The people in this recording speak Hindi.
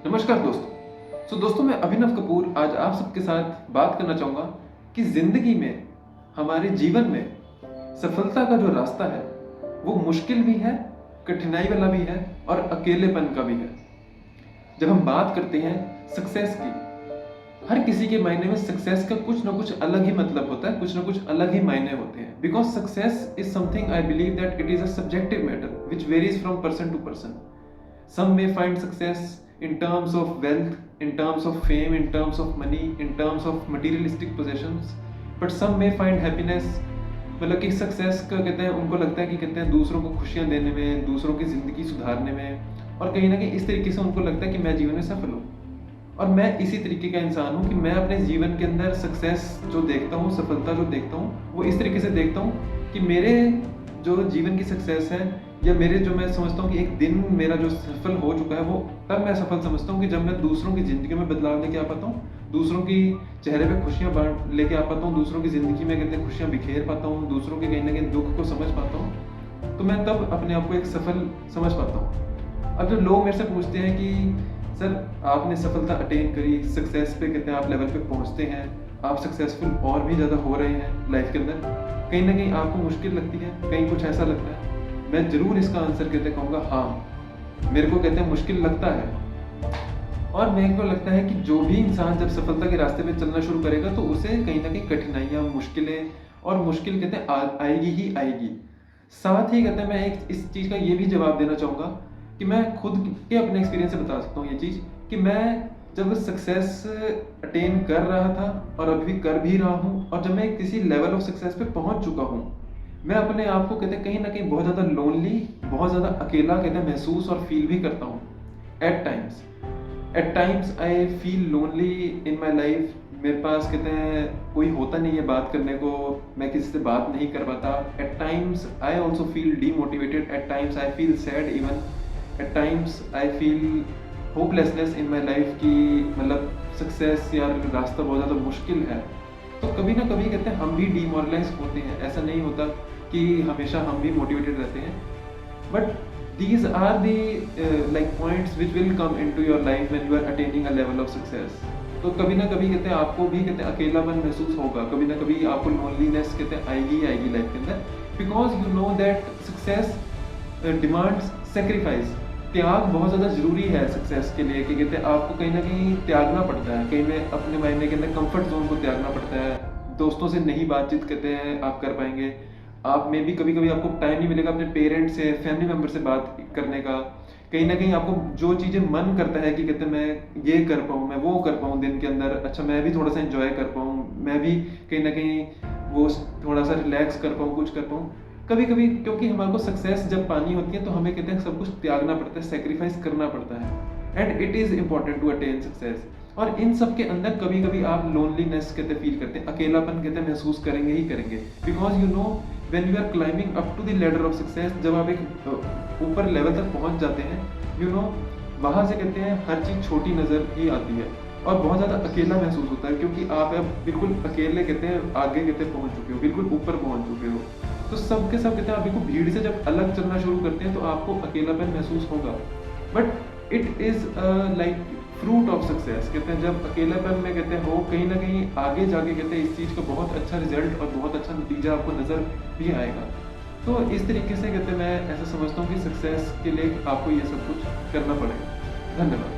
नमस्कार दोस्तों। दोस्तों मैं अभिनव कपूर आज आप सबके साथ बात करना चाहूँगा कि ज़िंदगी में, हमारे जीवन में सफलता का जो रास्ता है वो मुश्किल भी है, कठिनाई वाला भी है और अकेलेपन का भी है। जब हम बात करते हैं सक्सेस की, हर किसी के मायने में सक्सेस का कुछ ना कुछ अलग ही मतलब होता है, कुछ ना कुछ अलग ही मायने होते हैं। Because success is something I believe that it is a subjective matter which varies from person to person. Some may find success in terms of wealth, in terms of fame, in terms of money, in terms of materialistic possessions, but some may find happiness। मतलब कि सक्सेस का कहते हैं, उनको लगता है कि कहते हैं दूसरों को खुशियाँ देने में, दूसरों की ज़िंदगी सुधारने में, और कहीं ना कहीं इस तरीके से उनको लगता है कि मैं जीवन में सफल हूँ। और मैं इसी तरीके का इंसान हूँ कि मैं अपने जीवन के अंदर सक्सेस जो देखता हूँ, सफलता जो देखता हूँ, वो इस तरीके से देखता हूँ कि मेरे जो जीवन की सक्सेस है, या मेरे जो मैं समझता हूँ कि एक दिन मेरा जो सफल हो चुका है, वो तब मैं सफल समझता हूँ कि जब मैं दूसरों की ज़िंदगी में बदलाव लेके आ पाता हूँ, दूसरों की चेहरे पे खुशियाँ बांट लेके आ पाता हूँ, दूसरों की ज़िंदगी में कहते हैं खुशियाँ बिखेर पाता हूँ, दूसरों के कहीं ना कहीं दुख को समझ पाता हूँ, तो मैं तब अपने आप को एक सफल समझ पाता हूँ। अब जो लोग मेरे से पूछते हैं कि सर आपने सफलता अटेन करी, सक्सेस पे कहते हैं आप लेवल पे पहुँचते हैं, आप सक्सेसफुल और भी ज़्यादा हो रहे हैं लाइफ के अंदर, कहीं ना कहीं आपको मुश्किल लगती है, कहीं कुछ ऐसा लगता है, मैं जरूर इसका आंसर कहते कहूँगा हाँ, मेरे को कहते हैं मुश्किल लगता है। और मेरे को लगता है कि जो भी इंसान जब सफलता के रास्ते पे चलना शुरू करेगा तो उसे कहीं ना कहीं कठिनाइयाँ, मुश्किलें और मुश्किल कहते हैं आएगी ही आएगी। साथ ही कहते हैं मैं एक इस चीज़ का ये भी जवाब देना चाहूँगा कि मैं खुद के अपने एक्सपीरियंस से बता सकता हूँ ये चीज़ कि मैं जब सक्सेस अटेन कर रहा था और अभी कर भी रहा हूँ, और जब मैं किसी लेवल ऑफ सक्सेस पे पहुँच चुका हूँ, मैं अपने आप को कहते हैं कहीं ना कहीं बहुत ज़्यादा लोनली, बहुत ज़्यादा अकेला कहते हैं महसूस और फील भी करता हूँ। At times I feel lonely in my life. मेरे पास कहते हैं कोई होता नहीं है बात करने को, मैं किसी से बात नहीं कर पाता। At times I also feel demotivated, at times I feel sad even, at times I feel hopelessness in my life कि मतलब सक्सेस या रास्ता बहुत ज़्यादा मुश्किल है। तो कभी ना कभी कहते हैं हम भी डीमोरलाइज होते हैं, ऐसा नहीं होता कि हमेशा हम भी मोटिवेटेड रहते हैं, but these are the like points which will come in to your life when you are attaining a level of success. तो कभी ना कभी कहते हैं आपको भी कहते हैं अकेलापन महसूस होगा, कभी ना कभी आपको लोनलीनेस कहते हैं आएगी आएगी लाइफ के अंदर, because you know that success demands sacrifice. त्याग बहुत ज़्यादा ज़रूरी है सक्सेस के लिए, कि कहते हैं आपको कहीं ना कहीं त्यागना पड़ता है, कहीं में अपने मायने के अंदर कंफर्ट जोन को त्यागना पड़ता है। दोस्तों से नहीं बातचीत कहते हैं आप कर पाएंगे, आप में भी कभी कभी आपको टाइम नहीं मिलेगा अपने पेरेंट्स से, फैमिली मेम्बर से बात करने का। कहीं ना कहीं आपको जो चीज़ें मन करता है कि कहते हैं मैं ये कर पाऊँ, मैं वो कर पाऊँ दिन के अंदर, अच्छा मैं भी थोड़ा सा इंजॉय कर पाऊँ, मैं भी कहीं ना कहीं वो थोड़ा सा रिलैक्स कर पाऊँ, कुछ कर पाऊँ। कभी कभी क्योंकि हमारे को सक्सेस जब पानी होती है तो हमें कहते हैं सब कुछ त्यागना पड़ता है, सेक्रीफाइस करना पड़ता है, and it is important to attain success. और इन सब के अंदर कभी कभी आप लोनलीनेस कहते फील करते हैं, अकेलापन कहते हैं महसूस करेंगे ही करेंगे, because you know when you are climbing up to the ladder of success, जब आप एक ऊपर लेवल तक पहुंच जाते हैं, यू नो वहाँ से कहते हैं हर चीज़ छोटी नज़र ही आती है और बहुत ज़्यादा अकेला महसूस होता है, क्योंकि आप अब बिल्कुल अकेले कहते हैं आगे कहते हैं पहुँच चुके हो, बिल्कुल ऊपर पहुँच चुके हो। तो सब के सब कहते हैं आप बिल्कुल भीड़ से जब अलग चलना शुरू करते हैं तो आपको अकेलापन महसूस होगा, but it is like fruit of success. कहते हैं जब अकेलापन में कहते हैं हो, कहीं ना कहीं आगे जाके कहते हैं इस चीज़ का बहुत अच्छा रिजल्ट और बहुत अच्छा नतीजा आपको नज़र भी आएगा। तो इस तरीके से कहते हैं मैं ऐसा समझता हूँ कि सक्सेस के लिए आपको ये सब कुछ करना पड़ेगा। धन्यवाद।